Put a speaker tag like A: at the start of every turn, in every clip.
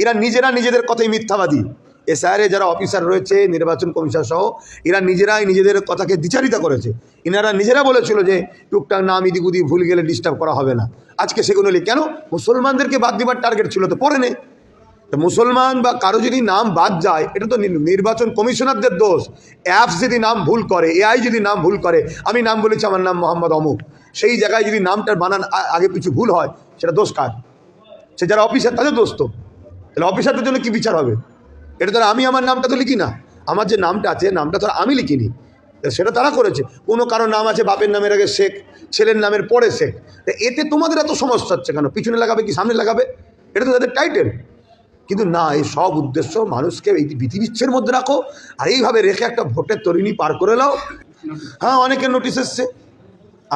A: এরা নিজেরা নিজেদের কথাই মিথ্যাবাদী। এসআইআরে যারা অফিসার রয়েছে, নির্বাচন কমিশন সহ, এরা নিজেরাই নিজেদের কথাকে দ্বিচারিতা করেছে। এনারা নিজেরা বলেছিল যে টুকটাক নাম ইদিক উদিক ভুল গেলে ডিস্টার্ব করা হবে না। আজকে সেগুলো কেন মুসলমানদেরকে বাদ দেওয়ার টার্গেট ছিল, তো পরে নে। তো মুসলমান বা কারো যদি নাম বাদ যায়, এটা তো নির্বাচন কমিশনারদের দোষ। অ্যাপস যদি নাম ভুল করে, এআই যদি নাম ভুল করে, আমি নাম বলেছি আমার নাম মোহাম্মদ অমুক, সেই জায়গায় যদি নামটার বানান আগে পিছু ভুল হয়, সেটা দোষ কার? সে যারা অফিসার তাদের দোষ তো। তাহলে অফিসারদের জন্য কী বিচার হবে? এটা তো আমি আমার নামটা তো লিখি না, আমার যে নামটা আছে নামটা তো আমি লিখিনি, সেটা তারা করেছে। কোনো কারো নাম আছে বাপের নামের আগে শেখ, ছেলের নামের পরে শেখ, এতে তোমাদের এত সমস্যা হচ্ছে কেন? পিছনে লাগাবে কি সামনে লাগাবে? এটা তো তাদের টাইটেল। কিন্তু না, এই সব উদ্দেশ্য মানুষকে এই বিধিবিচ্ছের মধ্যে রাখো, আর এইভাবে রেখে একটা ভোটের তরিণী পার করে নাও। হ্যাঁ, অনেকের নোটিশ এসছে,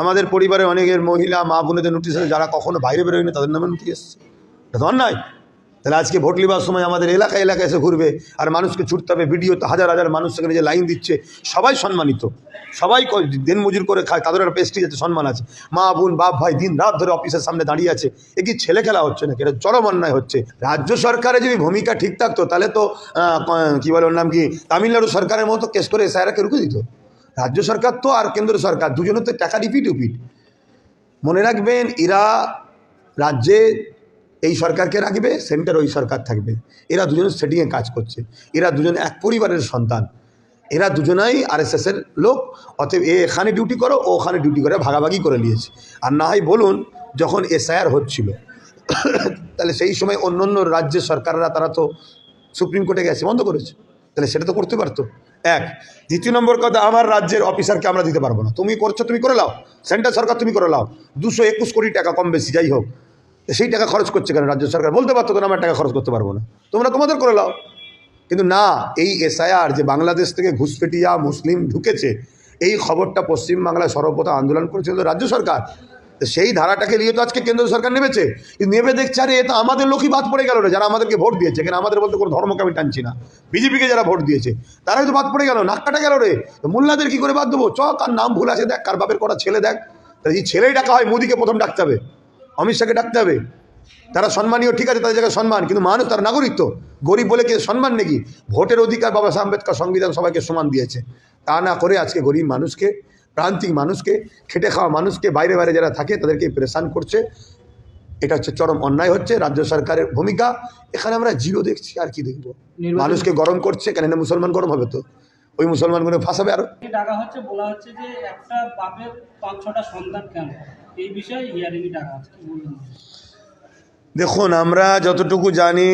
A: আমাদের পরিবারে অনেকের মহিলা মা বোনেদের নোটিশ এসেছে, যারা কখনো বাইরে বেরোয়নি তাদের নামে নোটিশ এসছে। এটা তো অন্যায়। তাহলে আজকে ভোট লিবার সময় আমাদের এলাকায় এলাকায় এসে ঘুরবে আর মানুষকে ছুটতে হবে, ভিডিওতে হাজার হাজার মানুষ সেখানে যে লাইন দিচ্ছে, সবাই সম্মানিত, সবাই দিন মজুর করে খায়, তাদের একটা প্রেস্টিজ আছে, সম্মান আছে। মা বোন বাপ ভাই দিন রাত ধরে অফিসের সামনে দাঁড়িয়ে আছে, এ কি ছেলে খেলা হচ্ছে নাকি? এটা চরম অন্যায় হচ্ছে। রাজ্য সরকারের যদি ভূমিকা ঠিক থাকতো তাহলে তো কী বলে ওর নাম কি, তামিলনাড়ু সরকারের মতো কেস করে এসআইআরকে রুখে দিত। রাজ্য সরকার তো আর কেন্দ্র সরকার দুজনের তো টাকা রিপিট। মনে রাখবেন, এরা রাজ্যে এই সরকারকে রাখবে, সেন্টার ওই সরকার থাকবে। এরা দুজনে সেটিংয়ে কাজ করছে, এরা দুজন এক পরিবারের সন্তান, এরা দুজনাই আরএসএসের লোক। অতএব এ এখানে ডিউটি করো, ও ওখানে ডিউটি করে ভাগাভাগি করে নিয়েছে। আর না হয় বলুন, যখন এসআইআর হচ্ছিল তাহলে সেই সময় অন্য অন্য রাজ্যের সরকাররা তারা তো সুপ্রিম কোর্টে গেছে, বন্ধ করেছে, তাহলে সেটা তো করতে পারতো। এক। দ্বিতীয় নম্বর কথা, আমার রাজ্যের অফিসারকে আমরা দিতে পারবো না। তুমি করছো, তুমি করে নাও, সেন্ট্রাল সরকার তুমি করে নাও, 221 কোটি টাকা কম বেশি যাই হোক, সেই টাকা খরচ করছে কেন? রাজ্য সরকার বলতে পারতো কেন আমার টাকা খরচ করতে পারবো না, তোমরা তোমাদের করে নাও। কিন্তু না, এই এসআইআর যে বাংলাদেশ থেকে ঘুষপেটিয়া মুসলিম ঢুকেছে, এই খবরটা পশ্চিমবাংলায় সর্বপ্রথম আন্দোলন করেছিল রাজ্য সরকার। তো সেই ধারাটাকে নিয়ে তো আজকে কেন্দ্র সরকার নেমেছে, নেমে দেখছে আরে এ তো আমাদের লোকই বাদ পড়ে গেল রে, যারা আমাদেরকে ভোট দিয়েছে। কেন আমাদের বলতে কোনো ধর্মকে আমি টানছি না, বিজেপিকে যারা ভোট দিয়েছে তারাই তো বাদ পড়ে গেল, নাক কাটা গেল রে। তো মোল্লাদের কী করে বাদ দেবো? কার নাম ভুল আছে দেখ, কার বাপের কটা ছেলে দেখ। তাই এই ছেলেই ডাকা হয়, মোদিকে প্রথম ডাকতে হবে, অমিত শাহকে ডাকতে হবে। তারা সম্মানীয়, ঠিক আছে, তাদের জায়গায় সম্মান, কিন্তু মানুষ তার নাগরিক তো, গরিব বলে কি সম্মান নাকি? ভোটের অধিকার বাবা সাহেব আম্বেদকর সংবিধান সবাইকে সমান দিয়েছে, তা না করে আজকে গরিব মানুষকে, প্রান্তিক মানুষকে, খেটে খাওয়া মানুষকে, বাইরে বাইরে যারা থাকে তাদেরকে প্রেশান করছে। এটা হচ্ছে চরম অন্যায় হচ্ছে রাজ্য সরকারের ভূমিকা। এখানে আমরা জিরো দেখছি, আর কি দেখবো? মানুষকে গরম করছে কেন? না মুসলমান গরম হবে তো ওই মুসলমানগুলো ফাঁসাবে। আরো
B: ডাকা হচ্ছে, বলা হচ্ছে যে একটা বাপের 5-6টা সন্তান কেন, এই বিষয়ে হিয়ারিং ডাকা আছে, কি বলবেন?
A: দেখুন, আমরা যতটুকু জানি